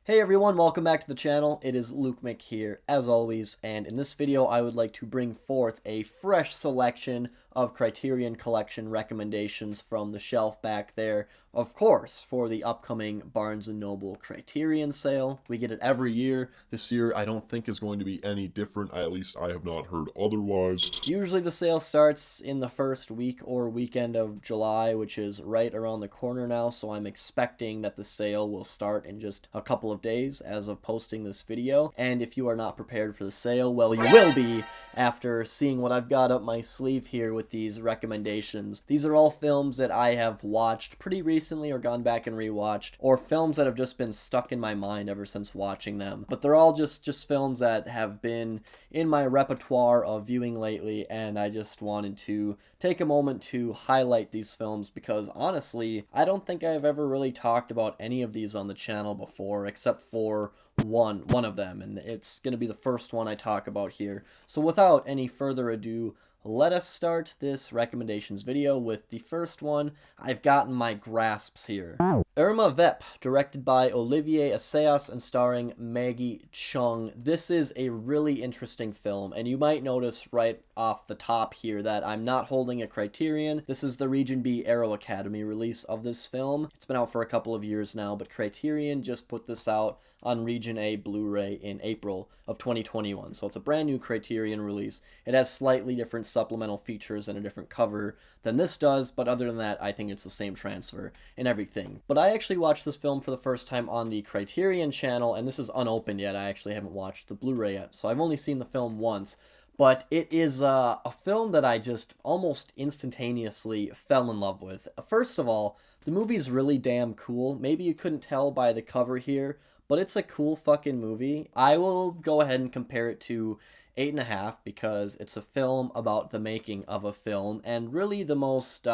Hey everyone, welcome back to the channel. It is lukemick here, as always, and in this video I would like to bring forth a fresh selection of Criterion Collection recommendations from the shelf back there, of course, for the upcoming Barnes & Noble Criterion sale. We get it every year. This year I don't think is going to be any different. At least I have not heard otherwise. Usually the sale starts in the first week or weekend of July, which is right around the corner now, so I'm expecting that the sale will start in just a couple of days as of posting this video. And if you are not prepared for the sale, well, you will be after seeing what I've got up my sleeve here with these recommendations. These are all films that I have watched pretty recently or gone back and rewatched, or films that have just been stuck in my mind ever since watching them. But they're all just films that have been in my repertoire of viewing lately, and I just wanted to take a moment to highlight these films because honestly, I don't think I've ever really talked about any of these on the channel before except for one of them, and it's going to be the first one I talk about here. So without any further ado, let us start this recommendations video with the first one I've gotten my grasps here. Irma Vep, directed by Olivier Assayas and starring Maggie Cheung. This is a really interesting film, and you might notice right off the top here that I'm not holding a Criterion. This is the Region B Aero Academy release of this film. It's been out for a couple of years now, but Criterion just put this out on Region A Blu-ray in April of 2021. So it's a brand new Criterion release. It has slightly different supplemental features and a different cover than this does, but other than that, I think it's the same transfer and everything. But I actually watched this film for the first time on the Criterion channel, and this is unopened yet. I actually haven't watched the Blu-ray yet, so I've only seen the film once. But it is a film that I just almost instantaneously fell in love with. First of all, the movie's really damn cool. Maybe you couldn't tell by the cover here, but it's a cool fucking movie. I will go ahead and compare it to 8.5 because it's a film about the making of a film, and really the most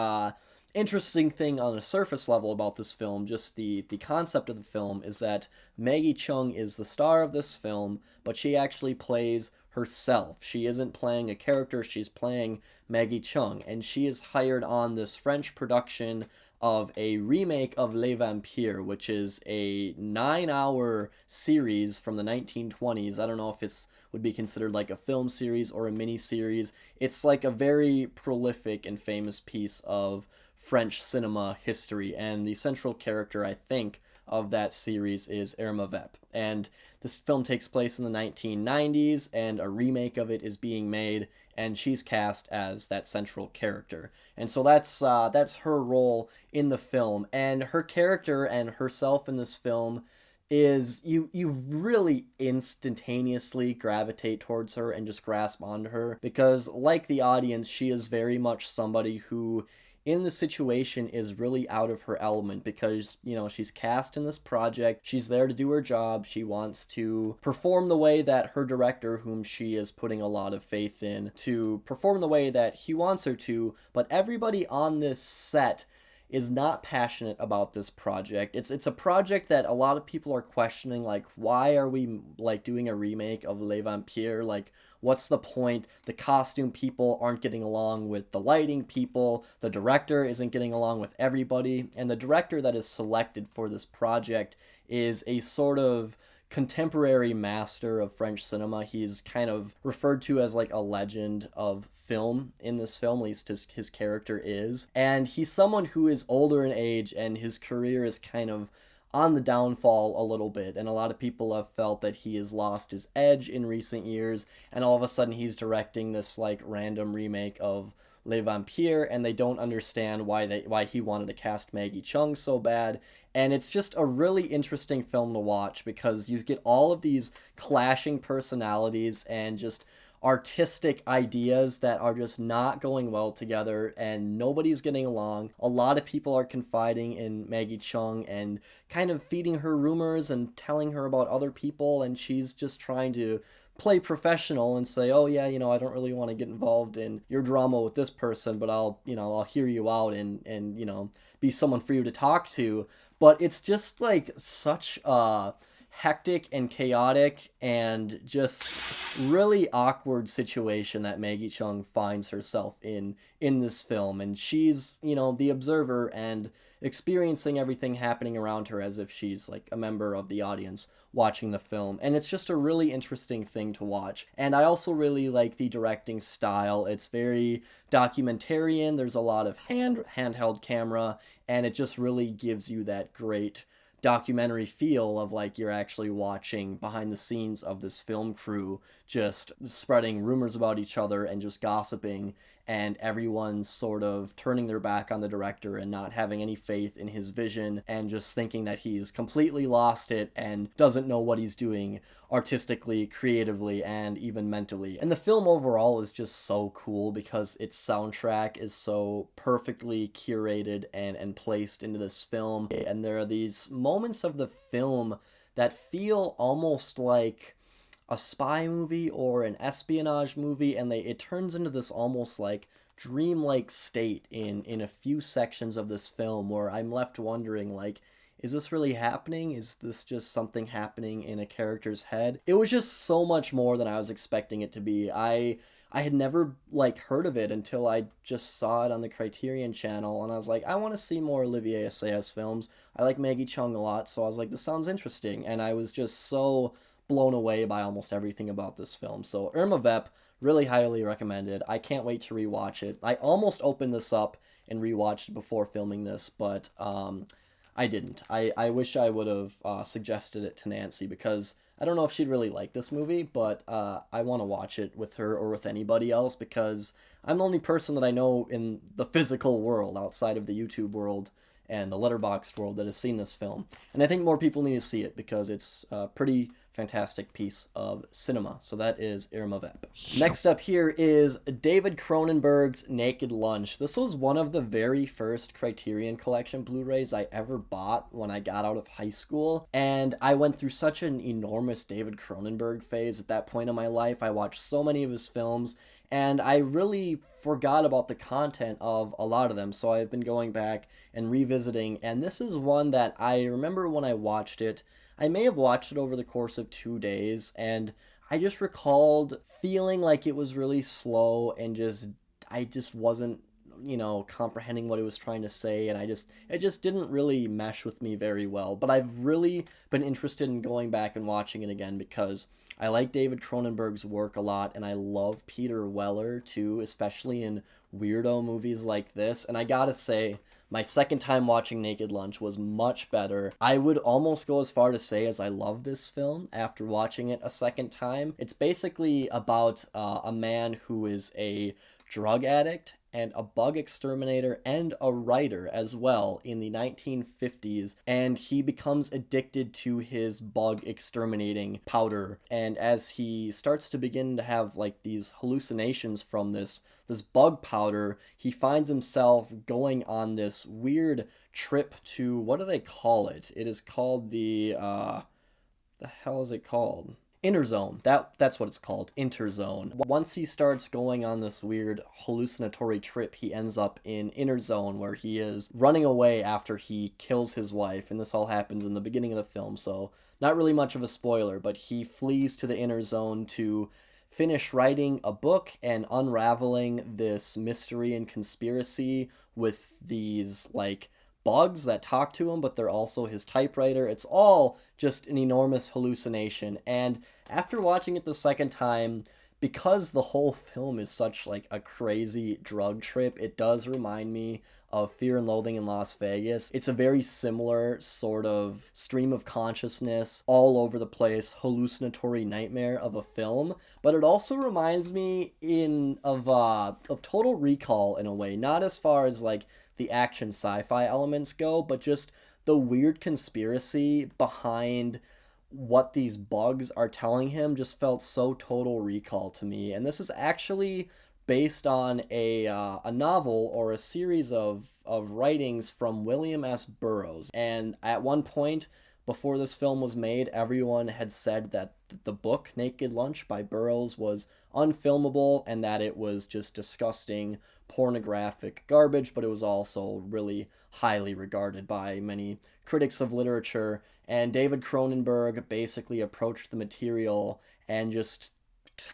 interesting thing on a surface level about this film, just the concept of the film, is that Maggie Cheung is the star of this film, but she actually plays herself. She isn't playing a character, she's playing Maggie Cheung, and she is hired on this French production of a remake of Les Vampires, which is a 9-hour series from the 1920s. I don't know if it would be considered like a film series or a mini series. It's like a very prolific and famous piece of French cinema history, and the central character, I think, of that series is Irma Vep. And this film takes place in the 1990s, and a remake of it is being made, and she's cast as that central character. And so that's her role in the film, and her character and herself in this film is you really instantaneously gravitate towards her and just grasp onto her, because like the audience, she is very much somebody who in the situation is really out of her element because, you know, she's cast in this project, she's there to do her job, she wants to perform the way that her director, whom she is putting a lot of faith in, to perform the way that he wants her to, but everybody on this set is not passionate about this project. It's a project that a lot of people are questioning, like, why are we like doing a remake of Les Vampires? Like, what's the point? The costume people aren't getting along with the lighting people, the director isn't getting along with everybody, and the director that is selected for this project is a sort of contemporary master of French cinema. He's kind of referred to as like a legend of film in this film, at least his character is. And he's someone who is older in age, and his career is kind of on the downfall a little bit, and a lot of people have felt that he has lost his edge in recent years, and all of a sudden he's directing this like random remake of Les Vampires, and they don't understand why he wanted to cast Maggie Cheung so bad. And it's just a really interesting film to watch because you get all of these clashing personalities and just artistic ideas that are just not going well together, and nobody's getting along. A lot of people are confiding in Maggie Cheung and kind of feeding her rumors and telling her about other people, and she's just trying to play professional and say, oh yeah, you know, I don't really want to get involved in your drama with this person, but I'll hear you out and be someone for you to talk to. But it's just like such a hectic and chaotic and just really awkward situation that Maggie Cheung finds herself in this film. And she's, you know, the observer and experiencing everything happening around her as if she's like a member of the audience watching the film. And it's just a really interesting thing to watch. And I also really like the directing style. It's very documentarian. There's a lot of handheld camera, and it just really gives you that great documentary feel of like you're actually watching behind the scenes of this film crew just spreading rumors about each other and just gossiping, and everyone's sort of turning their back on the director and not having any faith in his vision and just thinking that he's completely lost it and doesn't know what he's doing artistically, creatively, and even mentally. And the film overall is just so cool because its soundtrack is so perfectly curated and placed into this film. And there are these moments of the film that feel almost like a spy movie or an espionage movie, and it turns into this almost like dreamlike state in a few sections of this film where I'm left wondering, like, is this really happening? Is this just something happening in a character's head? It was just so much more than I was expecting it to be. I had never like heard of it until I just saw it on the Criterion channel, and I was like, I want to see more Olivier Assayas films. I like Maggie Cheung a lot, so I was like, this sounds interesting, and I was just so blown away by almost everything about this film. So Irma Vep, really highly recommended. I can't wait to rewatch it. I almost opened this up and rewatched before filming this, but I didn't. I wish I would have suggested it to Nancy, because I don't know if she'd really like this movie, but I want to watch it with her or with anybody else, because I'm the only person that I know in the physical world outside of the YouTube world and the Letterboxd world that has seen this film. And I think more people need to see it because it's a pretty fantastic piece of cinema. So that is Irma Vep. Next up here is David Cronenberg's Naked Lunch. This was one of the very first Criterion Collection Blu-rays I ever bought when I got out of high school, and I went through such an enormous David Cronenberg phase at that point in my life. I watched so many of his films, and I really forgot about the content of a lot of them, so I've been going back and revisiting, and this is one that I remember when I watched it. I may have watched it over the course of 2 days, and I just recalled feeling like it was really slow, and I just wasn't, you know, comprehending what it was trying to say, and it just didn't really mesh with me very well. But I've really been interested in going back and watching it again because I like David Cronenberg's work a lot, and I love Peter Weller too, especially in weirdo movies like this. And I gotta say, my second time watching Naked Lunch was much better. I would almost go as far to say as I love this film after watching it a second time. It's basically about a man who is a drug addict and a bug exterminator and a writer as well in the 1950s, and he becomes addicted to his bug exterminating powder. And as he starts to begin to have like these hallucinations from this bug powder, he finds himself going on this weird trip to, what do they call it? It is called the hell is it called? Interzone. That's what it's called. Interzone. Once he starts going on this weird hallucinatory trip, he ends up in Interzone, where he is running away after he kills his wife, and this all happens in the beginning of the film, so not really much of a spoiler, but he flees to the Interzone to finish writing a book and unraveling this mystery and conspiracy with these like bugs that talk to him, but they're also his typewriter. It's all just an enormous hallucination. And after watching it the second time, because the whole film is such like a crazy drug trip, it does remind me of Fear and Loathing in Las Vegas. It's a very similar sort of stream of consciousness, all over the place, hallucinatory nightmare of a film. But it also reminds me of Total Recall in a way, not as far as like the action sci-fi elements go, but just the weird conspiracy behind what these bugs are telling him just felt so Total Recall to me. And this is actually based on a novel or a series of writings from William S. Burroughs. And at one point, before this film was made, everyone had said that the book Naked Lunch by Burroughs was unfilmable and that it was just disgusting, pornographic garbage, but it was also really highly regarded by many critics of literature. And David Cronenberg basically approached the material and just,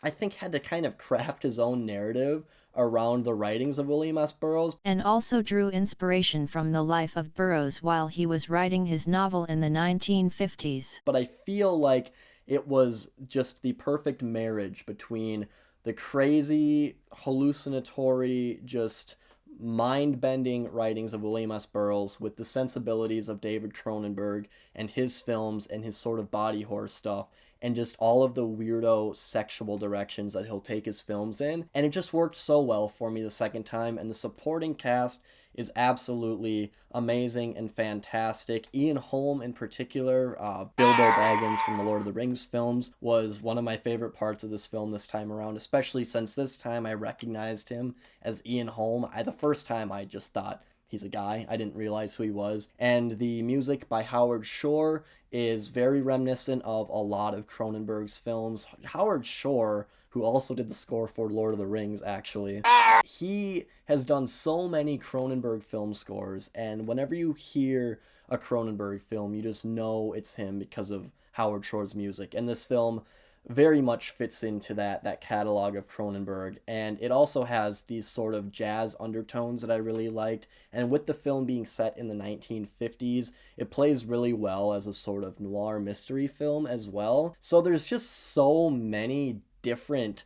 I think, had to kind of craft his own narrative around the writings of William S. Burroughs. And also drew inspiration from the life of Burroughs while he was writing his novel in the 1950s. But I feel like it was just the perfect marriage between the crazy, hallucinatory, just mind-bending writings of William S. Burroughs with the sensibilities of David Cronenberg and his films and his sort of body horror stuff, and just all of the weirdo sexual directions that he'll take his films in. And it just worked so well for me the second time, and the supporting cast is absolutely amazing and fantastic. Ian Holm in particular, Bilbo Baggins from the Lord of the Rings films, was one of my favorite parts of this film this time around, especially since this time I recognized him as Ian Holm. The first time I just thought he's a guy. I didn't realize who he was. And the music by Howard Shore is very reminiscent of a lot of Cronenberg's films. Howard Shore, who also did the score for Lord of the Rings, actually, he has done so many Cronenberg film scores, and whenever you hear a Cronenberg film, you just know it's him because of Howard Shore's music. And this film very much fits into that catalog of Cronenberg, and it also has these sort of jazz undertones that I really liked, and with the film being set in the 1950s, it plays really well as a sort of noir mystery film as well. So there's just so many different,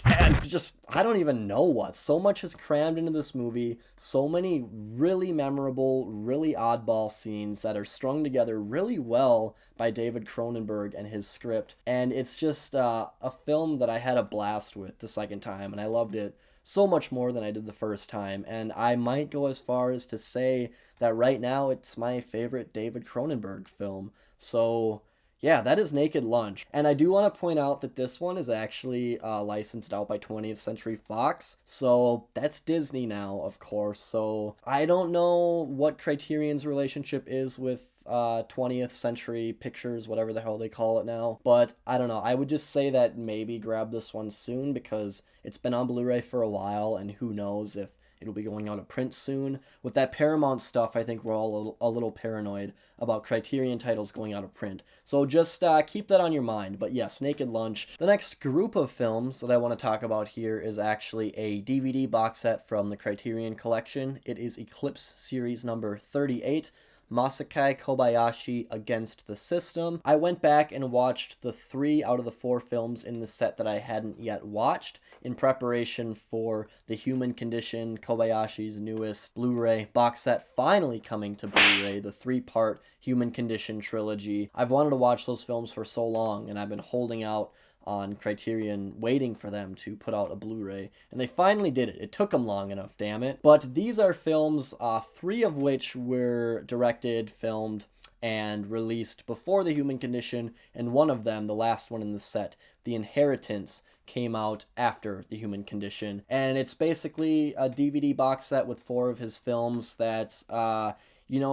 and just, I don't even know what. So much is crammed into this movie. So many really memorable, really oddball scenes that are strung together really well by David Cronenberg and his script. And it's just a film that I had a blast with the second time, and I loved it so much more than I did the first time. And I might go as far as to say that right now it's my favorite David Cronenberg film. So yeah, that is Naked Lunch. And I do want to point out that this one is actually licensed out by 20th Century Fox. So that's Disney now, of course. So I don't know what Criterion's relationship is with 20th Century Pictures, whatever the hell they call it now. But I don't know. I would just say that maybe grab this one soon because it's been on Blu-ray for a while, and who knows if it'll be going out of print soon. With that Paramount stuff, I think we're all a little paranoid about Criterion titles going out of print. So just keep that on your mind. But yes, Naked Lunch. The next group of films that I want to talk about here is actually a DVD box set from the Criterion Collection. It is Eclipse series number 38. Masaki Kobayashi Against the System. I went back and watched the 3 out of the 4 films in the set that I hadn't yet watched in preparation for The Human Condition, Kobayashi's newest Blu-ray box set finally coming to Blu-ray, the 3-part Human Condition trilogy. I've wanted to watch those films for so long, and I've been holding out on Criterion, waiting for them to put out a Blu-ray, and they finally did it. It took them long enough, damn it. But these are films, 3 of which were directed, filmed, and released before The Human Condition, and one of them, the last one in the set, The Inheritance, came out after The Human Condition. And it's basically a DVD box set with 4 of his films that,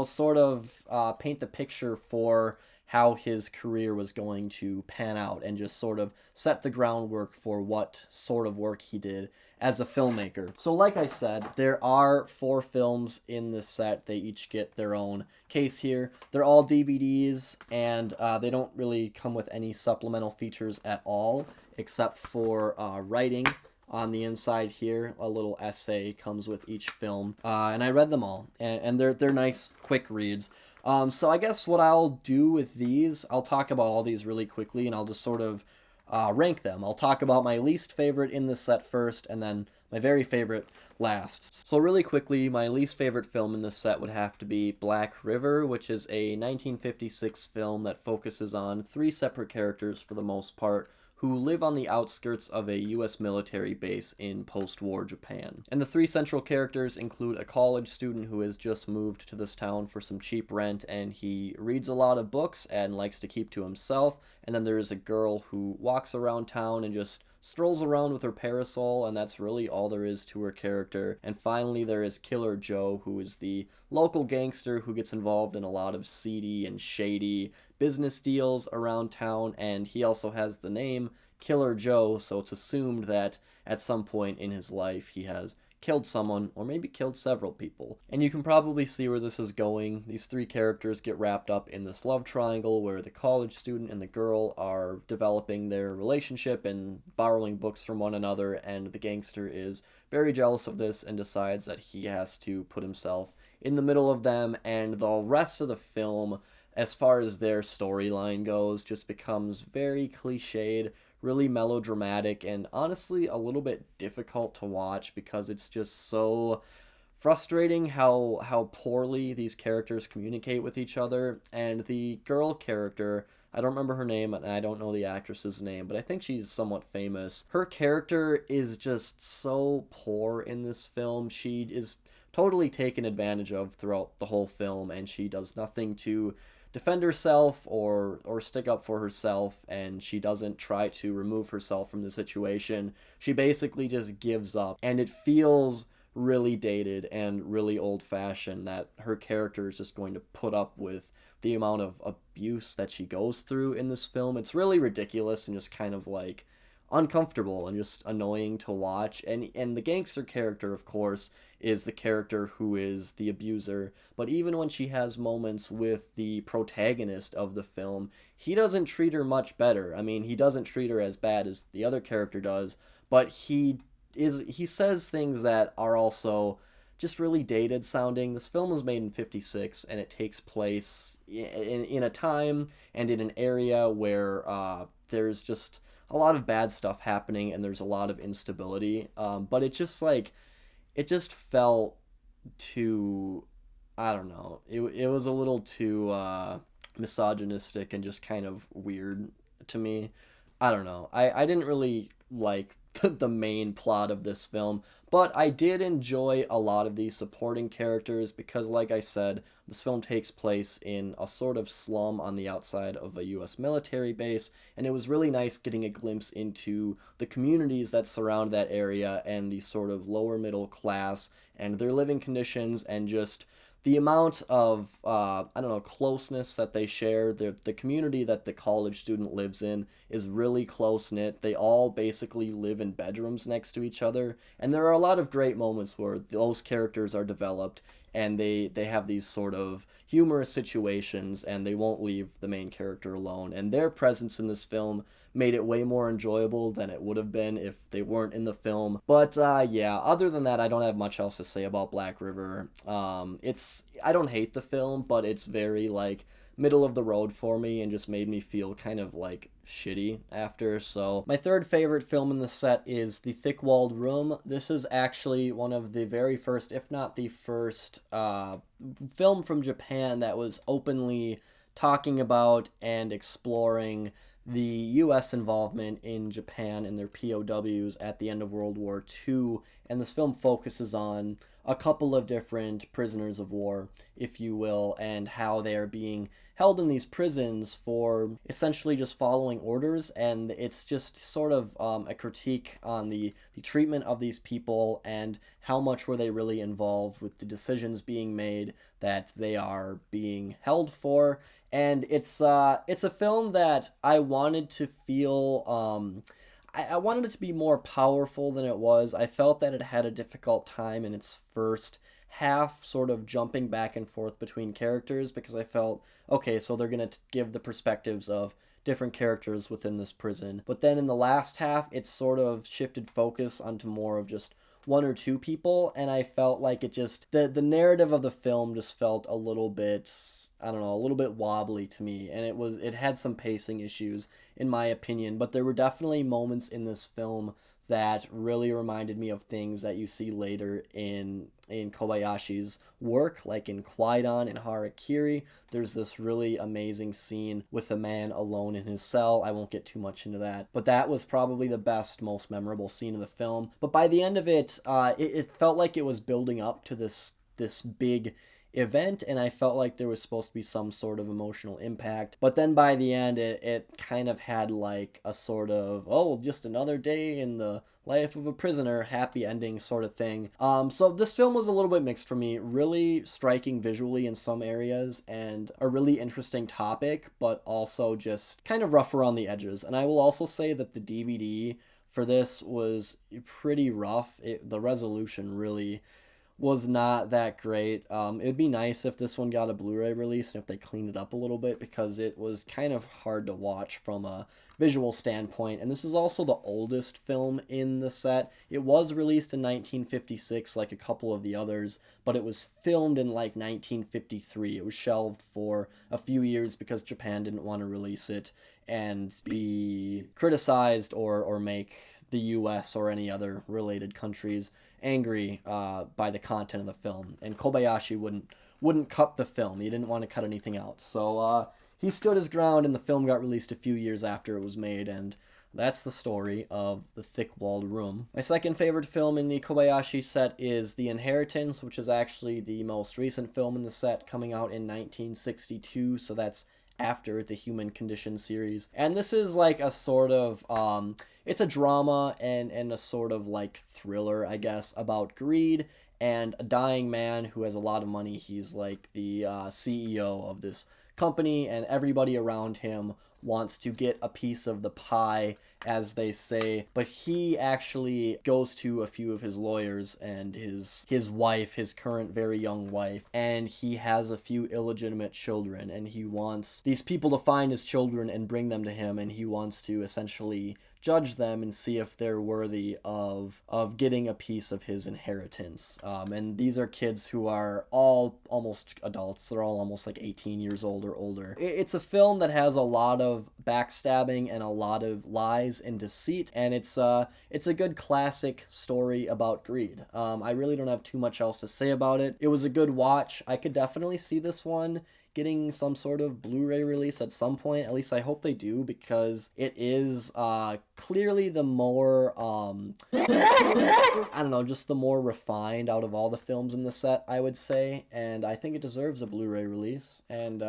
sort of paint the picture for how his career was going to pan out and just sort of set the groundwork for what sort of work he did as a filmmaker. So like I said, there are 4 films in this set. They each get their own case here. They're all DVDs, and they don't really come with any supplemental features at all, except for writing on the inside here. A little essay comes with each film, and I read them all, and they're nice, quick reads. So I guess what I'll do with these, I'll talk about all these really quickly, and I'll just sort of rank them. I'll talk about my least favorite in this set first, and then my very favorite last. So really quickly, my least favorite film in this set would have to be Black River, which is a 1956 film that focuses on 3 separate characters for the most part, who live on the outskirts of a U.S. military base in post-war Japan. And the 3 central characters include a college student who has just moved to this town for some cheap rent, and he reads a lot of books and likes to keep to himself. And then there is a girl who walks around town and just strolls around with her parasol, and that's really all there is to her character. And finally, there is Killer Joe, who is the local gangster who gets involved in a lot of seedy and shady business deals around town, and he also has the name Killer Joe, so it's assumed that at some point in his life he has killed someone, or maybe killed several people. And you can probably see where this is going. These three characters get wrapped up in this love triangle where the college student and the girl are developing their relationship and borrowing books from one another, and the gangster is very jealous of this and decides that he has to put himself in the middle of them, and the rest of the film, as far as their storyline goes, just becomes very cliched, really melodramatic, and honestly a little bit difficult to watch because it's just so frustrating how poorly these characters communicate with each other. And the girl character, I don't remember her name and I don't know the actress's name, but I think she's somewhat famous. Her character is just so poor in this film. She is totally taken advantage of throughout the whole film, and she does nothing to defend herself or stick up for herself, and she doesn't try to remove herself from the situation. She basically just gives up, and it feels really dated and really old-fashioned that her character is just going to put up with the amount of abuse that she goes through in this film. It's really ridiculous and just kind of like uncomfortable and just annoying to watch. And the gangster character, of course, is the character who is the abuser. But even when she has moments with the protagonist of the film, he doesn't treat her much better. I mean, he doesn't treat her as bad as the other character does, but he says things that are also just really dated sounding. This film was made in 1956, and it takes place in a time and in an area where there's just a lot of bad stuff happening and there's a lot of instability. But it just felt too, I don't know, it was a little too misogynistic and just kind of weird to me. I don't know. I didn't really like the main plot of this film, but I did enjoy a lot of these supporting characters because, like I said, this film takes place in a sort of slum on the outside of a US military base, and it was really nice getting a glimpse into the communities that surround that area and the sort of lower middle class and their living conditions, and just the amount of, closeness that they share. The community that the college student lives in is really close-knit. They all basically live in bedrooms next to each other, and there are a lot of great moments where those characters are developed, and they have these sort of humorous situations, and they won't leave the main character alone. And their presence in this film made it way more enjoyable than it would have been if they weren't in the film. But yeah, other than that, I don't have much else to say about Black River. I don't hate the film, but it's very like middle of the road for me and just made me feel kind of like shitty after. So my third favorite film in the set is The Thick-Walled Room. This is actually one of the very first, if not the first, film from Japan that was openly talking about and exploring the U.S. involvement in Japan and their POWs at the end of World War II, and this film focuses on a couple of different prisoners of war, if you will, and how they are being held in these prisons for essentially just following orders. And it's just sort of a critique on the treatment of these people and how much were they really involved with the decisions being made that they are being held for. And it's a film that I wanted to feel, I wanted it to be more powerful than it was. I felt that it had a difficult time in its first half, sort of jumping back and forth between characters, because I felt, okay, so they're going to give the perspectives of different characters within this prison. But then in the last half, it sort of shifted focus onto more of just one or two people, and I felt like it just, the narrative of the film just felt a little bit, I don't know, a little bit wobbly to me, and it had some pacing issues in my opinion. But there were definitely moments in this film that really reminded me of things that you see later in Kobayashi's work, like in Kwaidan and Harakiri. There's this really amazing scene with a man alone in his cell. I won't get too much into that, but that was probably the best, most memorable scene in the film. But by the end of it, it felt like it was building up to this big event, and I felt like there was supposed to be some sort of emotional impact. But then by the end, it kind of had like a sort of, oh, just another day in the life of a prisoner, happy ending sort of thing. So this film was a little bit mixed for me. Really striking visually in some areas and a really interesting topic, but also just kind of rough around the edges. And I will also say that the DVD for this was pretty rough. The resolution really was not that great. It'd be nice if this one got a Blu-ray release and if they cleaned it up a little bit, because it was kind of hard to watch from a visual standpoint. And this is also the oldest film in the set. It was released in 1956 like a couple of the others, but it was filmed in like 1953. It was shelved for a few years because Japan didn't want to release it and be criticized or make the US or any other related countries angry by the content of the film. And Kobayashi wouldn't cut the film. He didn't want to cut anything out. So he stood his ground, and the film got released a few years after it was made, and that's the story of The Thick-Walled Room. My second favorite film in the Kobayashi set is The Inheritance, which is actually the most recent film in the set, coming out in 1962, so that's after the Human Condition series. And this is like a sort of it's a drama and a sort of like thriller, I guess, about greed and a dying man who has a lot of money. He's like the CEO of this company, and everybody around him wants to get a piece of the pie, as they say, but he actually goes to a few of his lawyers and his wife, his current very young wife, and he has a few illegitimate children, and he wants these people to find his children and bring them to him, and he wants to essentially judge them and see if they're worthy of getting a piece of his inheritance. And these are kids who are all almost adults. They're all almost like 18 years old or older. It's a film that has a lot of backstabbing and a lot of lies and deceit, and it's a good classic story about greed. I really don't have too much else to say about it. It was a good watch. I could definitely see this one getting some sort of Blu-ray release at some point. At least I hope they do, because it is clearly the more I don't know, just the more refined out of all the films in the set, I would say, and I think it deserves a Blu-ray release. And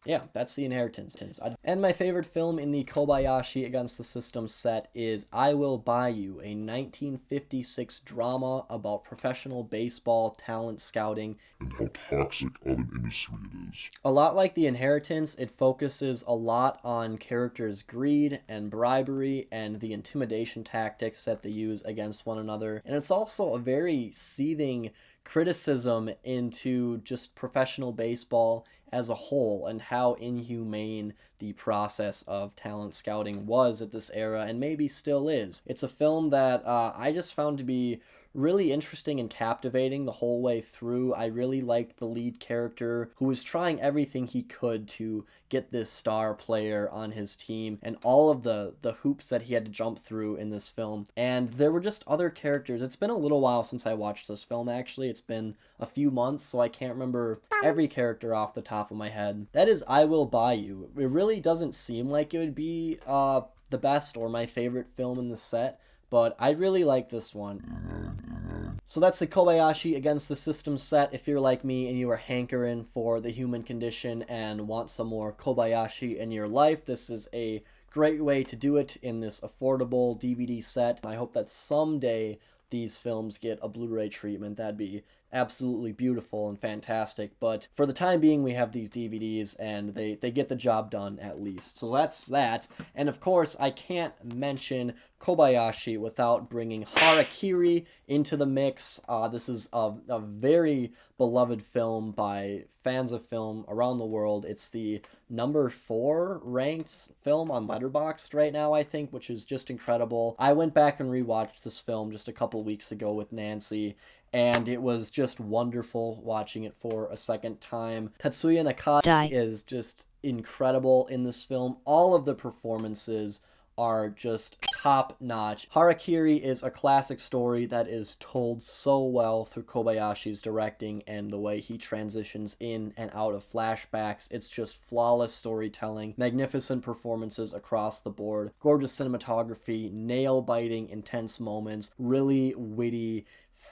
yeah, that's The Inheritance. And my favorite film in the Kobayashi Against the System set is I Will Buy You, a 1956 drama about professional baseball talent scouting. And how toxic of an industry it is. A lot like The Inheritance, it focuses a lot on characters' greed and bribery and the intimidation tactics that they use against one another. And it's also a very seething criticism into just professional baseball as a whole and how inhumane the process of talent scouting was at this era and maybe still is. It's a film that I just found to be really interesting and captivating the whole way through. I really liked the lead character, who was trying everything he could to get this star player on his team, and all of the hoops that he had to jump through in this film. And there were just other characters. It's been a little while since I watched this film, actually. It's been a few months, so I can't remember every character off the top of my head. That is I Will Buy You. It really doesn't seem like it would be the best or my favorite film in the set, but I really like this one. So that's the Kobayashi Against the System set. If you're like me and you are hankering for the Human Condition and want some more Kobayashi in your life, this is a great way to do it in this affordable DVD set. I hope that someday these films get a Blu-ray treatment. That'd be absolutely beautiful and fantastic, but for the time being we have these DVDs and they get the job done at least. So that's that. And of course I can't mention Kobayashi without bringing Harakiri into the mix. This is a very beloved film by fans of film around the world. It's the number 4 ranked film on Letterboxd right now, I think, which is just incredible. I went back and rewatched this film just a couple weeks ago with Nancy, and it was just wonderful watching it for a second time. Tetsuya Nakata is just incredible in this film. All of the performances are just top-notch. Harakiri is a classic story that is told so well through Kobayashi's directing and the way he transitions in and out of flashbacks. It's just flawless storytelling, magnificent performances across the board, gorgeous cinematography, nail-biting, intense moments, really witty,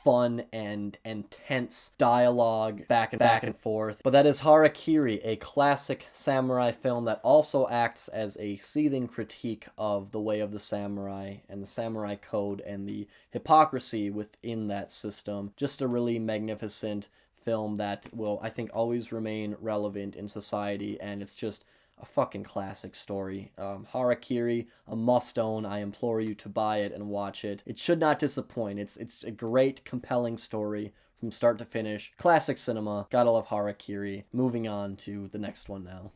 fun and intense dialogue back and forth. But that is Harakiri, a classic samurai film that also acts as a seething critique of the way of the samurai and the samurai code and the hypocrisy within that system. Just a really magnificent film that will, I think, always remain relevant in society, and it's just a fucking classic story. Harakiri, a must-own. I implore you to buy it and watch it. It should not disappoint. It's a great, compelling story from start to finish. Classic cinema. Gotta love Harakiri. Moving on to the next one now.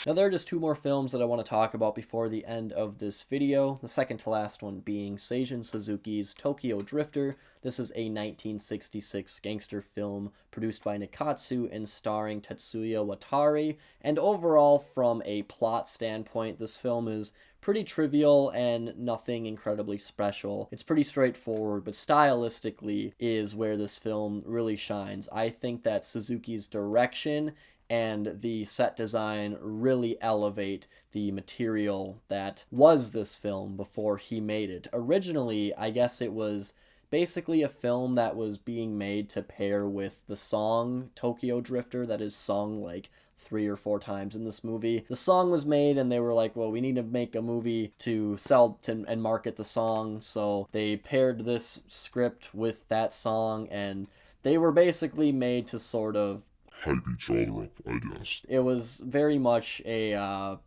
Now, there are just two more films that I want to talk about before the end of this video. The second to last one being Seijun Suzuki's Tokyo Drifter. This is a 1966 gangster film produced by Nikatsu and starring Tetsuya Watari. And overall, from a plot standpoint, this film is pretty trivial and nothing incredibly special. It's pretty straightforward, but stylistically is where this film really shines. I think that Suzuki's direction and the set design really elevate the material that was this film before he made it. Originally, I guess it was basically a film that was being made to pair with the song Tokyo Drifter that is sung like 3 or 4 times in this movie. The song was made and they were like, well, we need to make a movie to sell and market the song, so they paired this script with that song, and they were basically made to sort of hype each other up, I guess. It was very much a, a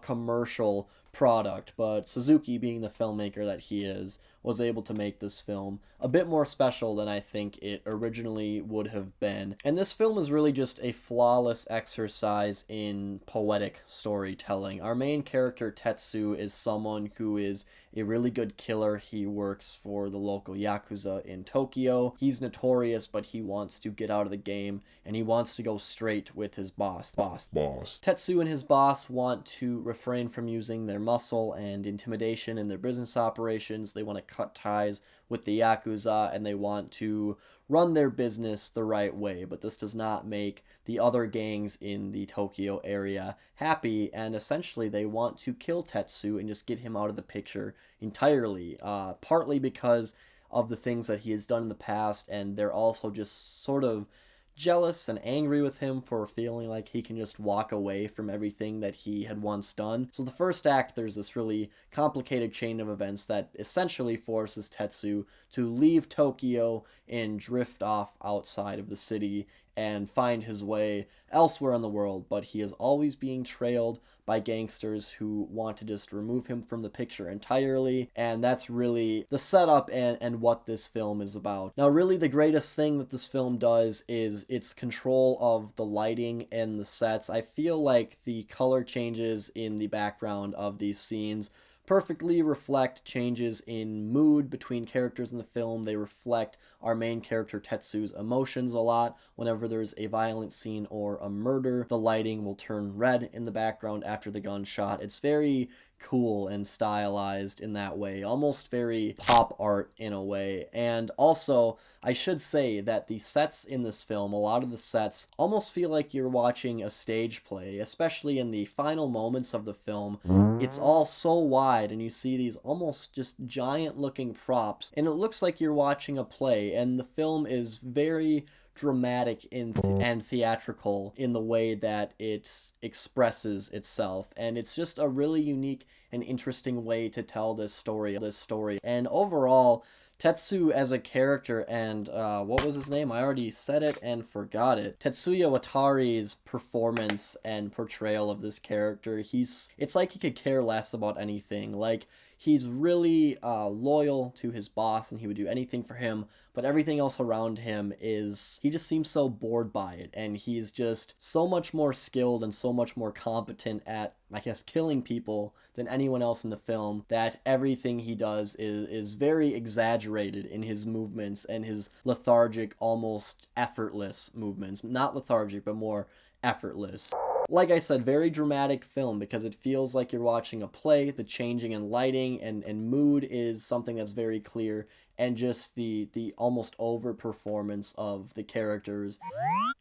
commercial product, but Suzuki, being the filmmaker that he is, was able to make this film a bit more special than I think it originally would have been. And this film is really just a flawless exercise in poetic storytelling. Our main character, Tetsu, is someone who is a really good killer. He works for the local Yakuza in Tokyo. He's notorious, but he wants to get out of the game, and he wants to go straight with his boss. Tetsu and his boss want to refrain from using their muscle and intimidation in their business operations. They want to cut ties with the Yakuza, and they want to run their business the right way, but this does not make the other gangs in the Tokyo area happy, and essentially they want to kill Tetsu and just get him out of the picture entirely, partly because of the things that he has done in the past, and they're also just sort of jealous and angry with him for feeling like he can just walk away from everything that he had once done. So the first act, there's this really complicated chain of events that essentially forces Tetsu to leave Tokyo and drift off outside of the city and find his way elsewhere in the world, but he is always being trailed by gangsters who want to just remove him from the picture entirely, and that's really the setup and what this film is about. Now, really the greatest thing that this film does is its control of the lighting and the sets. I feel like the color changes in the background of these scenes perfectly reflect changes in mood between characters in the film. They reflect our main character Tetsu's emotions a lot. Whenever there's a violent scene or a murder, the lighting will turn red in the background after the gunshot. It's very cool and stylized in that way, almost very pop art in a way. And also, I should say that the sets in this film, a lot of the sets almost feel like you're watching a stage play, especially in the final moments of the film. It's all so wide and you see these almost just giant looking props, and it looks like you're watching a play, and the film is very dramatic and theatrical in the way that it expresses itself, and it's just a really unique and interesting way to tell this story. And overall, Tetsu as a character, and what was his name? I already said it and forgot it. Tetsuya Watari's performance and portrayal of this character, it's like he could care less about anything. Like, he's really loyal to his boss and he would do anything for him, but everything else around him he just seems so bored by it, and he's just so much more skilled and so much more competent at, I guess, killing people than anyone else in the film, that everything he does is very exaggerated in his movements and his lethargic, almost effortless movements. Not lethargic, but more effortless. Like I said, very dramatic film because it feels like you're watching a play. The changing in lighting and mood is something that's very clear, and just the almost over performance of the characters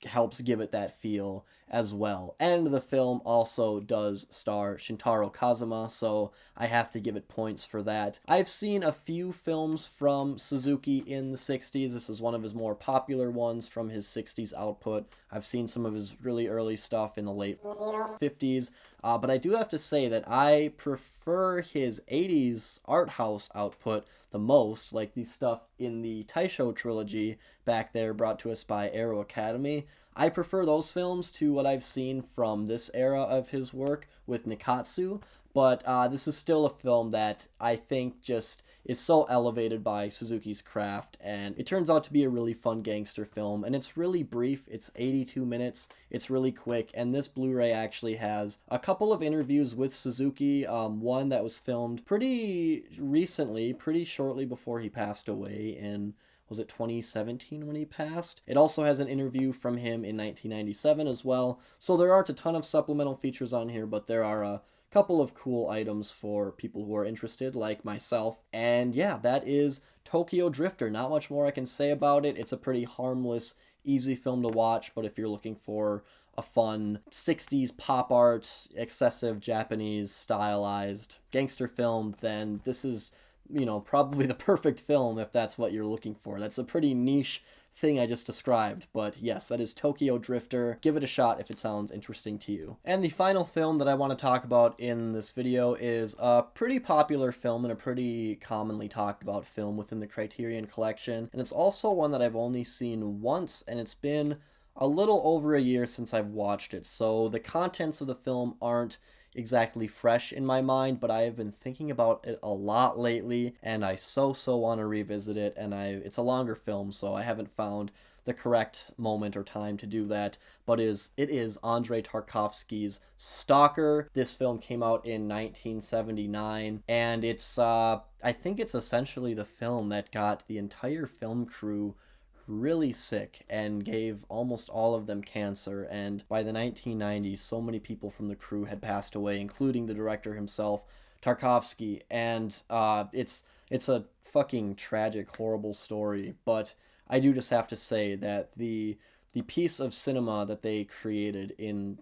helps give it that feel as well. And the film also does star Shintaro Kazuma, so I have to give it points for that. I've seen a few films from Suzuki in the 60s. This is one of his more popular ones from his 60s output. I've seen some of his really early stuff in the late 50s, but I do have to say that I prefer his 80s art house output the most, like the stuff in the Taisho trilogy back there brought to us by Arrow Academy. I prefer those films to what I've seen from this era of his work with Nikatsu, but this is still a film that I think just is so elevated by Suzuki's craft, and it turns out to be a really fun gangster film, and it's really brief. It's 82 minutes, it's really quick, and this Blu-ray actually has a couple of interviews with Suzuki, one that was filmed pretty recently, pretty shortly before he passed away in, was it 2017 when he passed? It also has an interview from him in 1997 as well, so there aren't a ton of supplemental features on here, but there are a couple of cool items for people who are interested, like myself. And yeah, that is Tokyo Drifter. Not much more I can say about it. It's a pretty harmless, easy film to watch, but if you're looking for a fun 60s pop art, excessive Japanese stylized gangster film, then this is, you know, probably the perfect film if that's what you're looking for. That's a pretty niche thing I just described, but yes, that is Tokyo Drifter. Give it a shot if it sounds interesting to you. And the final film that I want to talk about in this video is a pretty popular film and a pretty commonly talked about film within the Criterion Collection, and it's also one that I've only seen once, and it's been a little over a year since I've watched it, so the contents of the film aren't exactly fresh in my mind, but I have been thinking about it a lot lately, and I so want to revisit it, and it's a longer film, so I haven't found the correct moment or time to do that, but it is Andrei Tarkovsky's Stalker. This film came out in 1979, and it's I think it's essentially the film that got the entire film crew really sick and gave almost all of them cancer, and by the 1990s so many people from the crew had passed away, including the director himself, Tarkovsky, and it's a fucking tragic, horrible story, but I do just have to say that the piece of cinema that they created in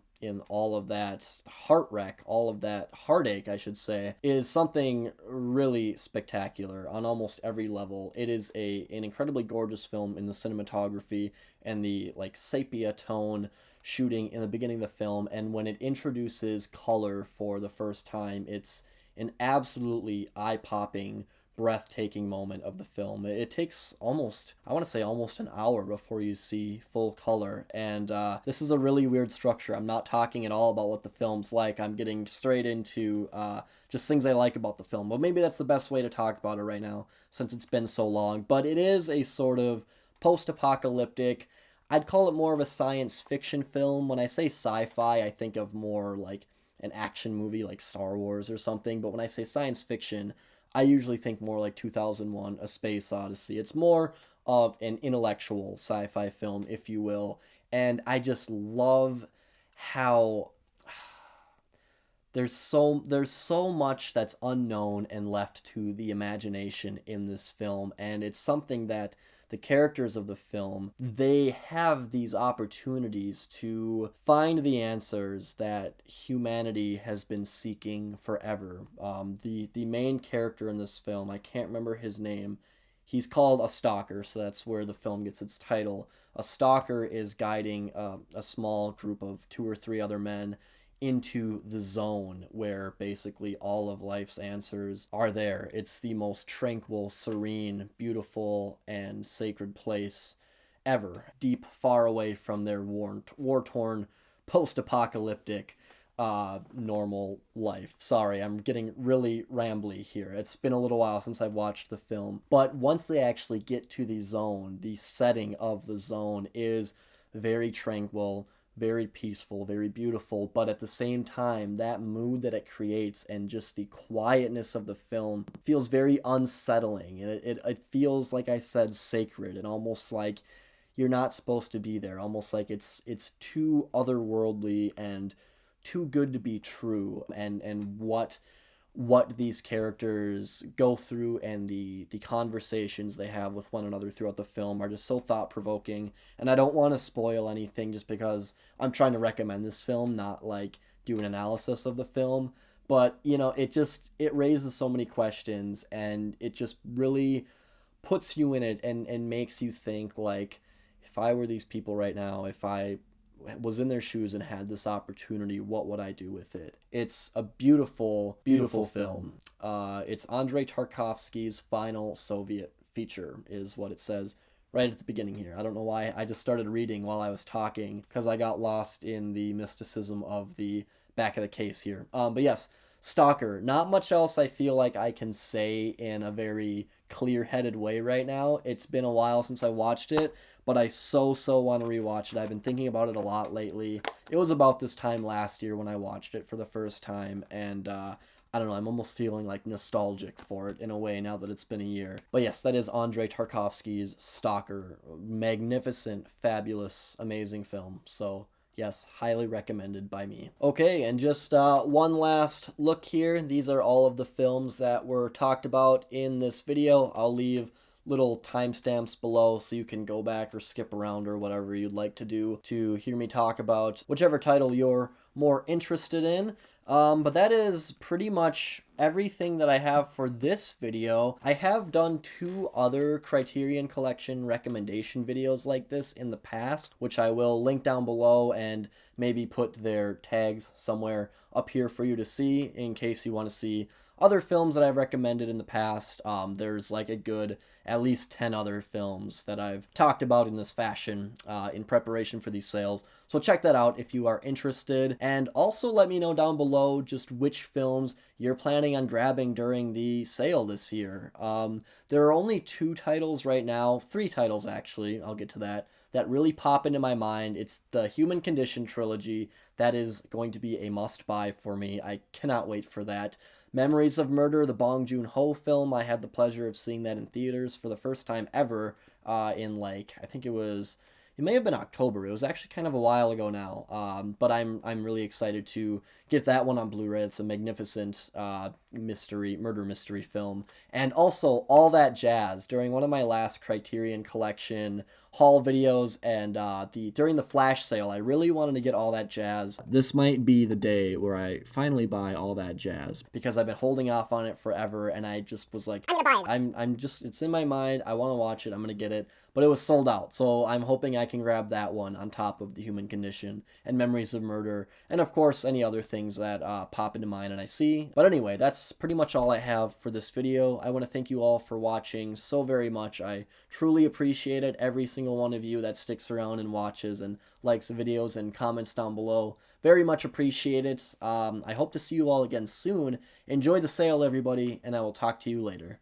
all of that heart wreck, all of that heartache, I should say, is something really spectacular on almost every level. It is an incredibly gorgeous film in the cinematography and the like sepia tone shooting in the beginning of the film, and when it introduces color for the first time, it's an absolutely eye-popping, breathtaking moment of the film. It takes almost an hour before you see full color, and this is a really weird structure. I'm not talking at all about what the film's like. I'm getting straight into just things I like about the film, but maybe that's the best way to talk about it right now since it's been so long. But it is a sort of post-apocalyptic, I'd call it more of a science fiction film. When I say sci-fi, I think of more like an action movie like Star Wars or something, but when I say science fiction, I usually think more like 2001: A Space Odyssey. It's more of an intellectual sci-fi film, if you will, and I just love how there's so much that's unknown and left to the imagination in this film, and it's something that the characters of the film, they have these opportunities to find the answers that humanity has been seeking forever. The main character in this film, I can't remember his name, he's called a stalker, so that's where the film gets its title. A stalker is guiding a small group of 2 or 3 other men into the zone where basically all of life's answers are there. It's the most tranquil, serene, beautiful, and sacred place ever, deep, far away from their war-torn, post-apocalyptic, normal life. Sorry, I'm getting really rambly here. It's been a little while since I've watched the film, but once they actually get to the zone, the setting of the zone is very tranquil, very peaceful, very beautiful, but at the same time, that mood that it creates and just the quietness of the film feels very unsettling. And it feels, like I said, sacred, and almost like you're not supposed to be there, almost like it's too otherworldly and too good to be true. And what these characters go through and the conversations they have with one another throughout the film are just so thought-provoking. And I don't want to spoil anything just because I'm trying to recommend this film, not like do an analysis of the film. But, you know, it raises so many questions, and it just really puts you in it and makes you think, like, if I were these people right now, if I was in their shoes and had this opportunity, what would I do with it? It's a beautiful, beautiful film. It's Andrei Tarkovsky's final Soviet feature, is what it says right at the beginning here. I don't know why I just started reading while I was talking, because I got lost in the mysticism of the back of the case here. But yes, Stalker. Not much else I feel like I can say in a very clear-headed way right now. It's been a while since I watched it, but I so want to rewatch it. I've been thinking about it a lot lately. It was about this time last year when I watched it for the first time, and I don't know, I'm almost feeling like nostalgic for it in a way now that it's been a year. But yes, that is Andrei Tarkovsky's Stalker. Magnificent, fabulous, amazing film. So yes, highly recommended by me. Okay, and just one last look here. These are all of the films that were talked about in this video. I'll leave little timestamps below so you can go back or skip around or whatever you'd like to do to hear me talk about whichever title you're more interested in. But that is pretty much everything that I have for this video. I have done 2 other Criterion Collection recommendation videos like this in the past, which I will link down below and maybe put their tags somewhere up here for you to see in case you want to see other films that I've recommended in the past. There's like a good at least 10 other films that I've talked about in this fashion in preparation for these sales. So check that out if you are interested. And also let me know down below just which films you're planning on grabbing during the sale this year. There are only 2 titles right now, 3 titles actually, I'll get to that really pop into my mind. It's the Human Condition trilogy. That is going to be a must-buy for me. I cannot wait for that. Memories of Murder, the Bong Joon-ho film. I had the pleasure of seeing that in theaters for the first time ever in like, I think it may have been October. It was actually kind of a while ago now, but I'm really excited to get that one on Blu-ray. It's a magnificent murder mystery film. And also All That Jazz. During one of my last Criterion Collection haul videos and during the flash sale, I really wanted to get All That Jazz. This might be the day where I finally buy All That Jazz because I've been holding off on it forever, and I just was like, I'm gonna buy it. I'm just, it's in my mind. I want to watch it. I'm gonna get it, but it was sold out. So I'm hoping I can grab that one on top of The Human Condition and Memories of Murder, and of course any other things that pop into mind and I see. But anyway, that's pretty much all I have for this video. I want to thank you all for watching so very much. I truly appreciate it. Every single one of you that sticks around and watches and likes the videos and comments down below. Very much appreciate it. I hope to see you all again soon. Enjoy the sale, everybody, and I will talk to you later.